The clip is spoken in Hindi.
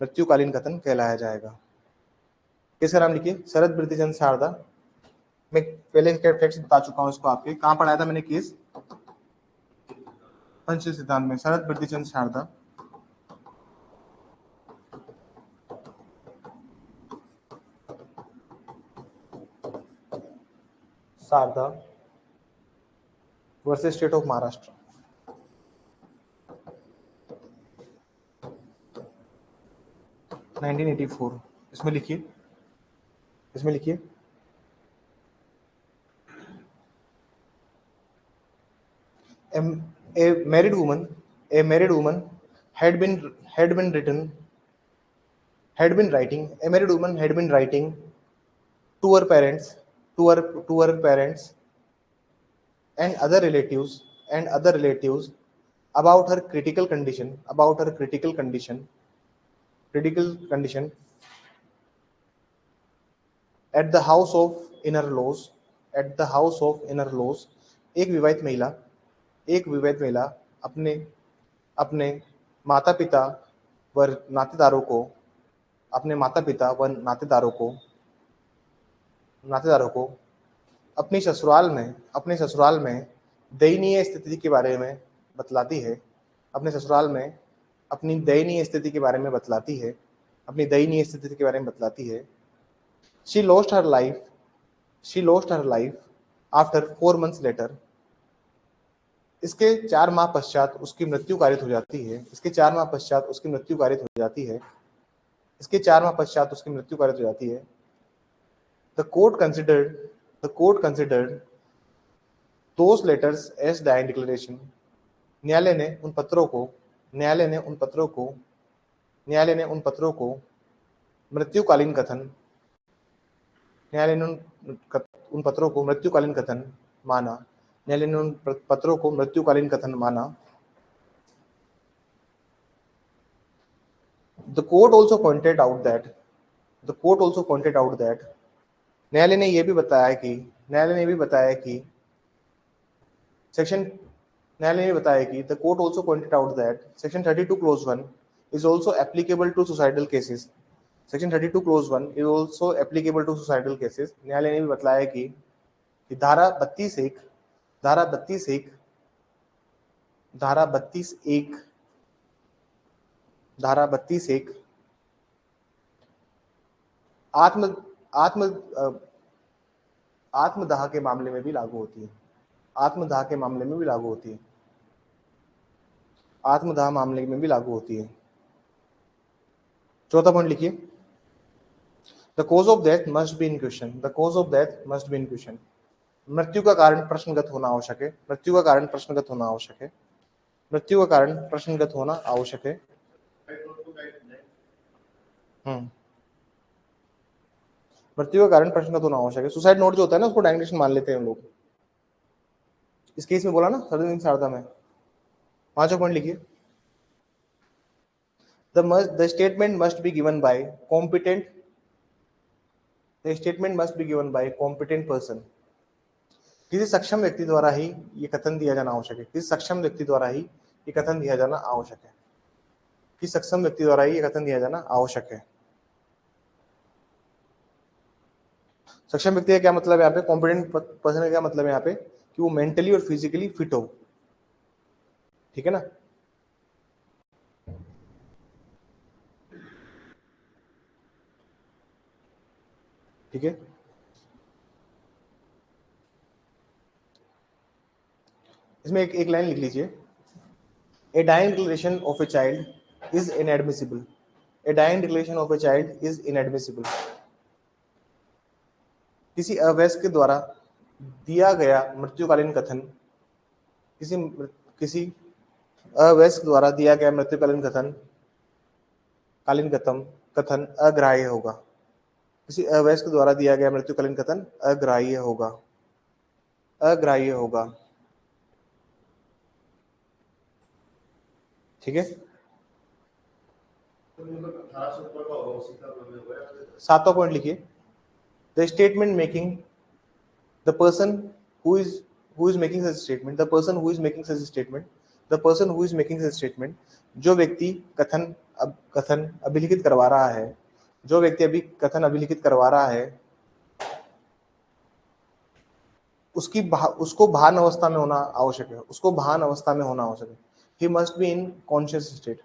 मृत्युकालीन कथन कहलाया जाएगा। किसका नाम लिखिए, शरद वृद्धिचंद शारदा। मैं पहले के फैक्ट्स बता चुका हूं इसको, आपके कहां पढ़ाया था मैंने केस, पंचशील सिद्धांत में। Sharad Vriddhichand Sharda, Sharda versus state of Maharashtra. Nineteen 84। इसमें लिखिए, इसमें लिखिए a married woman had been written had been writing a married woman had been writing to her parents and other relatives about her critical condition at the house of inner laws। एक विवाहित महिला अपने अपने माता पिता व नातेदारों को अपने ससुराल में दयनीय स्थिति के बारे में बतलाती है। अपने ससुराल में अपनी दयनीय स्थिति के बारे में बतलाती है। She lost her life after 4 months later। इसके 4 माह पश्चात उसकी मृत्यु कारित हो जाती है। The court considered those letters as dying declaration। न्यायालय ने उन पत्रों को मृत्युकालीन कथन माना। The court also pointed out that न्यायालय ने यह भी बताया कि the court also pointed out that section 32 clause 1 is also applicable to suicidal cases। न्यायालय ने भी बताया कि धारा 32(1) आत्मदाह के मामले में भी लागू होती है। चौथा पॉइंट लिखिए, The cause of death must be in question। मृत्यु का कारण प्रश्नगत होना आवश्यक है। मृत्यु का कारण प्रश्नगत होना आवश्यक है। सुसाइड नोट जो होता है ना, उसको डायरेक्शन मान लेते हैं हम लोग। इस केस में बोला ना शरद शारदा में। 5वां पॉइंट लिखिए, The statement must be given by competent person। किसी सक्षम व्यक्ति द्वारा ही ये कथन दिया जाना आवश्यक है। सक्षम व्यक्ति द्वारा ही ये कथन दिया जाना आवश्यक है। सक्षम व्यक्ति का क्या मतलब है यहाँ पे, कॉम्पिटेंट पर्सन का क्या मतलब है यहाँ पे, कि वो मेंटली और फिजिकली फिट हो। ठीक है ना। ठीक है, इसमें एक लाइन लिख लीजिए, A dying declaration of a child is inadmissible। किसी अवयस्क के द्वारा दिया गया मृत्युकालीन कथन अग्राह्य होगा। अग्राह्य होगा। ठीक है। 7वां पॉइंट लिखिए, The statement making the person who is making such statement, जो व्यक्ति कथन अब कथन अभिलिखित करवा रहा है, जो व्यक्ति अभी कथन अभिलिखित करवा रहा है, उसको भान अवस्था में होना आवश्यक है, उसको भान अवस्था में होना आवश्यक है। He must be in conscious state.